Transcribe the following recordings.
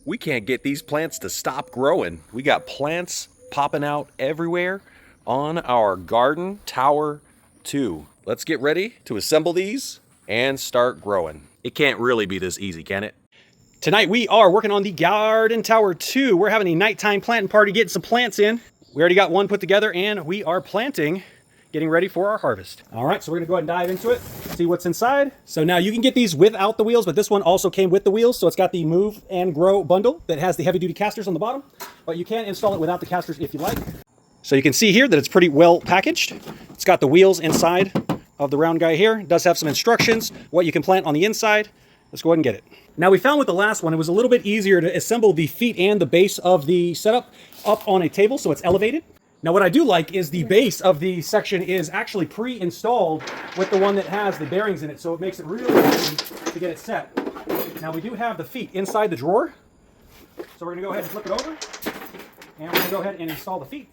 We can't get these plants to stop growing. We got plants popping out everywhere on our garden tower 2. Let's get ready to assemble these and start growing. It can't really be this easy, can it? Tonight we are working on the garden tower 2. We're having a nighttime planting party, getting some plants in. We already got one put together and we are planting, getting ready for our harvest. All right, so we're gonna go ahead and dive into it, see what's inside. So now you can get these without the wheels, but this one also came with the wheels. So it's got the Move and Grow bundle that has the heavy duty casters on the bottom, but you can install it without the casters if you like. So you can see here that it's pretty well packaged. It's got the wheels inside of the round guy here. It does have some instructions, what you can plant on the inside. Let's go ahead and get it. Now we found with the last one, it was a little bit easier to assemble the feet and the base of the setup up on a table so it's elevated. Now what I do like is the base of the section is actually pre-installed with the one that has the bearings in it, so it makes it really easy to get it set. Now we do have the feet inside the drawer, so we're gonna go ahead and flip it over, and we're gonna go ahead and install the feet.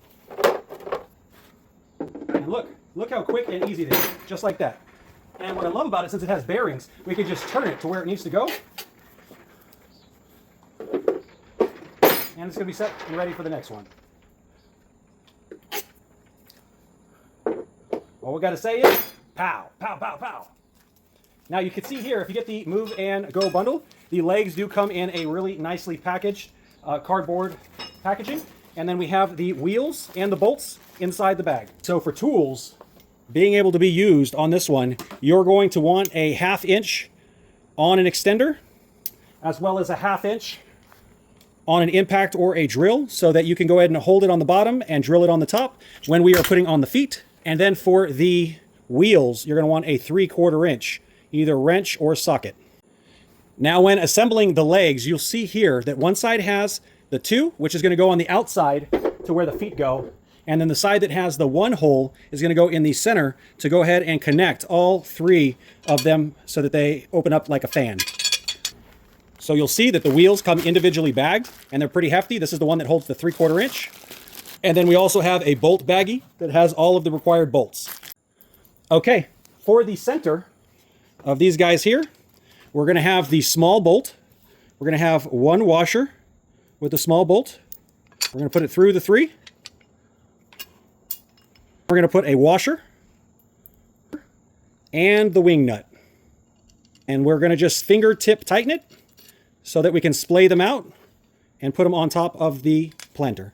And look how quick and easy it is, just like that. And what I love about it, since it has bearings, we can just turn it to where it needs to go. And it's gonna be set and ready for the next one. All we gotta say is, pow, pow, pow, pow. Now you can see here, if you get the Move and Go bundle, the legs do come in a really nicely packaged cardboard packaging. And then we have the wheels and the bolts inside the bag. So for tools being able to be used on this one, you're going to want a 1/2 inch on an extender, as well as a 1/2 inch on an impact or a drill, so that you can go ahead and hold it on the bottom and drill it on the top when we are putting on the feet. And then for the wheels, you're going to want a 3/4 inch, either wrench or socket. Now when assembling the legs, you'll see here that one side has the 2, which is going to go on the outside to where the feet go. And then the side that has the 1 hole is going to go in the center to go ahead and connect all 3 of them so that they open up like a fan. So you'll see that the wheels come individually bagged and they're pretty hefty. This is the one that holds the 3/4 inch. And then we also have a bolt baggie that has all of the required bolts. Okay, for the center of these guys here, we're going to have the small bolt. We're going to have 1 washer with the small bolt. We're going to put it through the 3. We're going to put a washer and the wing nut. And we're going to just fingertip tighten it so that we can splay them out and put them on top of the planter.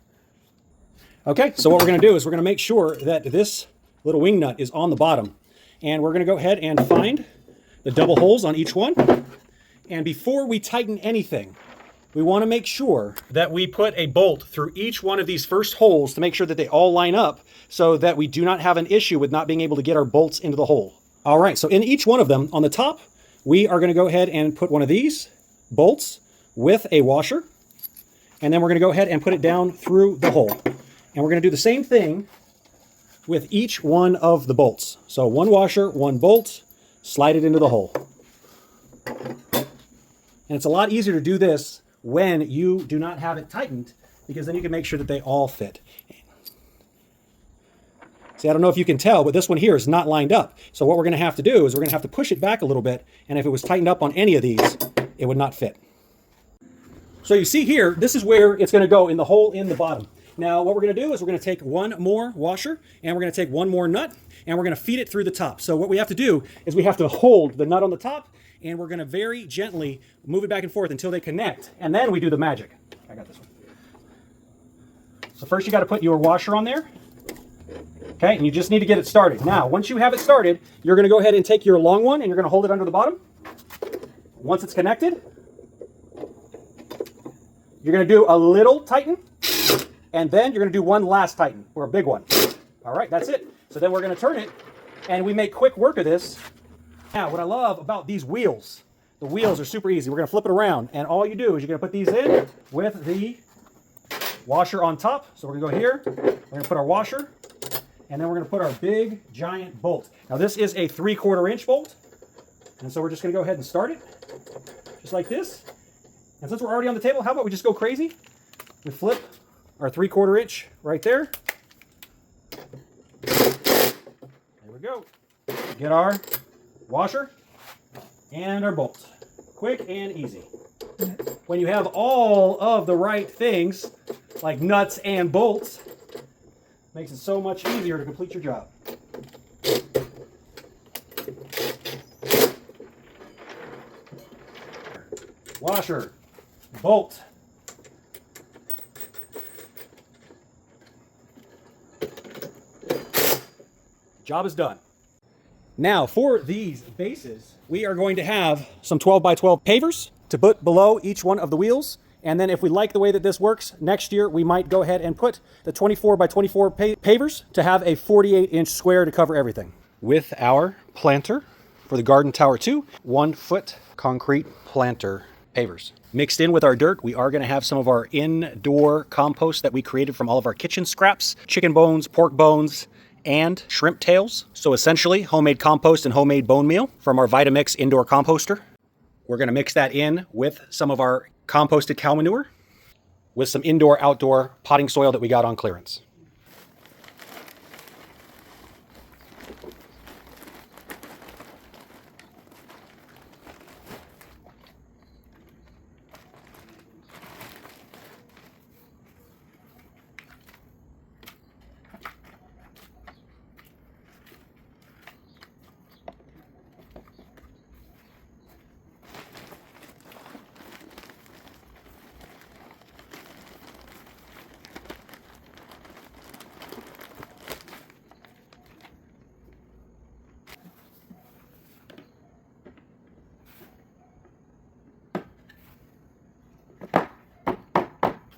Okay, so what we're going to do is we're going to make sure that this little wing nut is on the bottom. And we're going to go ahead and find the double holes on each one. And before we tighten anything, we want to make sure that we put a bolt through each one of these first holes to make sure that they all line up so that we do not have an issue with not being able to get our bolts into the hole. All right, so in each one of them, on the top, we are going to go ahead and put one of these bolts with a washer. And then we're going to go ahead and put it down through the hole. And we're going to do the same thing with each one of the bolts. So 1 washer, 1 bolt, slide it into the hole. And it's a lot easier to do this when you do not have it tightened, because then you can make sure that they all fit. See, I don't know if you can tell, but this one here is not lined up. So what we're going to have to do is we're going to have to push it back a little bit, and if it was tightened up on any of these, it would not fit. So you see here, this is where it's going to go, in the hole in the bottom. Now what we're going to do is we're going to take 1 more washer, and we're going to take 1 more nut, and we're going to feed it through the top. So what we have to do is we have to hold the nut on the top, and we're going to very gently move it back and forth until they connect, and then we do the magic. I got this one. So first you got to put your washer on there. Okay, and you just need to get it started. Now, once you have it started, you're going to go ahead and take your long one, and you're going to hold it under the bottom. Once it's connected, you're going to do a little tighten, and then you're going to do 1 last tighten, or a big one. All right, that's it. So then we're going to turn it, and we make quick work of this. Now, what I love about these wheels, the wheels are super easy. We're going to flip it around, and all you do is you're going to put these in with the washer on top. So we're going to go here, we're going to put our washer, and then we're going to put our big, giant bolt. Now this is a 3/4 inch bolt, and so we're just going to go ahead and start it, just like this. And since we're already on the table, how about we just go crazy? We flip our 3/4 inch right there. There we go. Get our washer and our bolt. Quick and easy. when you have all of the right things, like nuts and bolts, makes it so much easier to complete your job. Washer, bolt. Job is done. Now for these bases, we are going to have some 12 by 12 pavers to put below each one of the wheels. And then if we like the way that this works, next year we might go ahead and put the 24 by 24 pavers to have a 48-inch square to cover everything. With our planter for the Garden Tower 2, 1 foot concrete planter pavers. Mixed in with our dirt, we are going to have some of our indoor compost that we created from all of our kitchen scraps, chicken bones, pork bones, and shrimp tails. So essentially homemade compost and homemade bone meal from our Vitamix indoor composter. We're going to mix that in with some of our composted cow manure with some indoor outdoor potting soil that we got on clearance.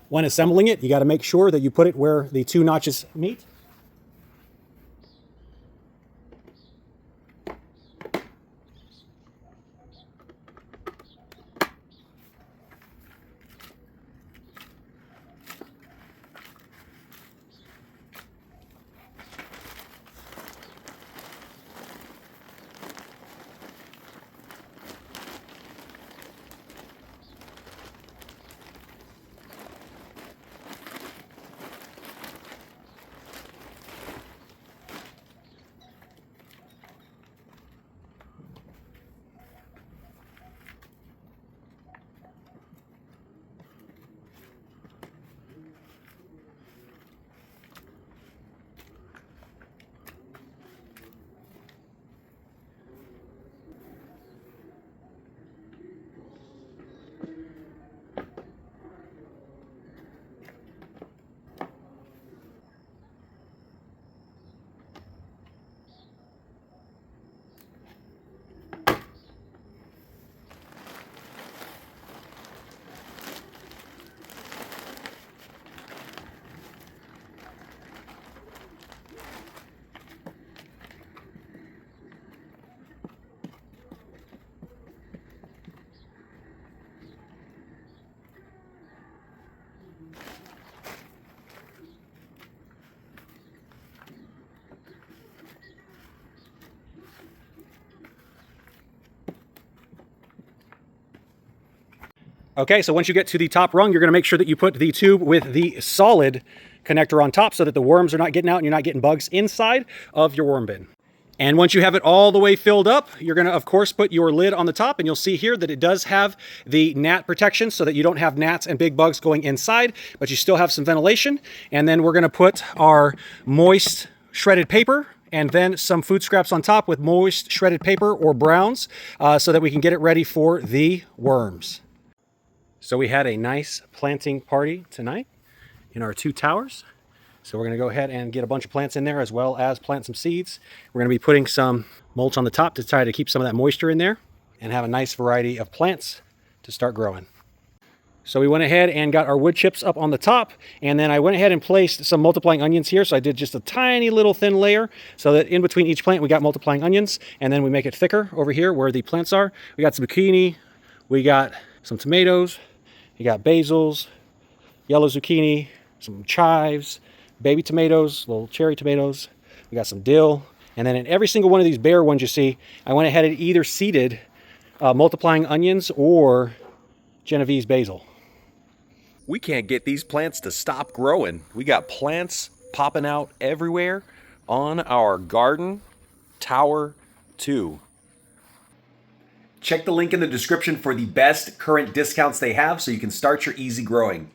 When assembling it, you got to make sure that you put it where the 2 notches meet. Okay, so once you get to the top rung, you're going to make sure that you put the tube with the solid connector on top so that the worms are not getting out and you're not getting bugs inside of your worm bin. And once you have it all the way filled up, you're going to, of course, put your lid on the top, and you'll see here that it does have the gnat protection so that you don't have gnats and big bugs going inside, but you still have some ventilation. And then we're going to put our moist shredded paper and then some food scraps on top with moist shredded paper or browns so that we can get it ready for the worms. So we had a nice planting party tonight in our 2 towers. So we're going to go ahead and get a bunch of plants in there as well as plant some seeds. We're going to be putting some mulch on the top to try to keep some of that moisture in there and have a nice variety of plants to start growing. So we went ahead and got our wood chips up on the top, and then I went ahead and placed some multiplying onions here. So I did just a tiny little thin layer so that in between each plant we got multiplying onions, and then we make it thicker over here where the plants are. We got some zucchini, we got some tomatoes, you got basils, yellow zucchini, some chives, baby tomatoes, little cherry tomatoes. We got some dill. And then in every single one of these bare ones you see, I went ahead and either seeded multiplying onions or Genovese basil. We can't get these plants to stop growing. We got plants popping out everywhere on our Garden Tower 2. Check the link in the description for the best current discounts they have so you can start your easy growing.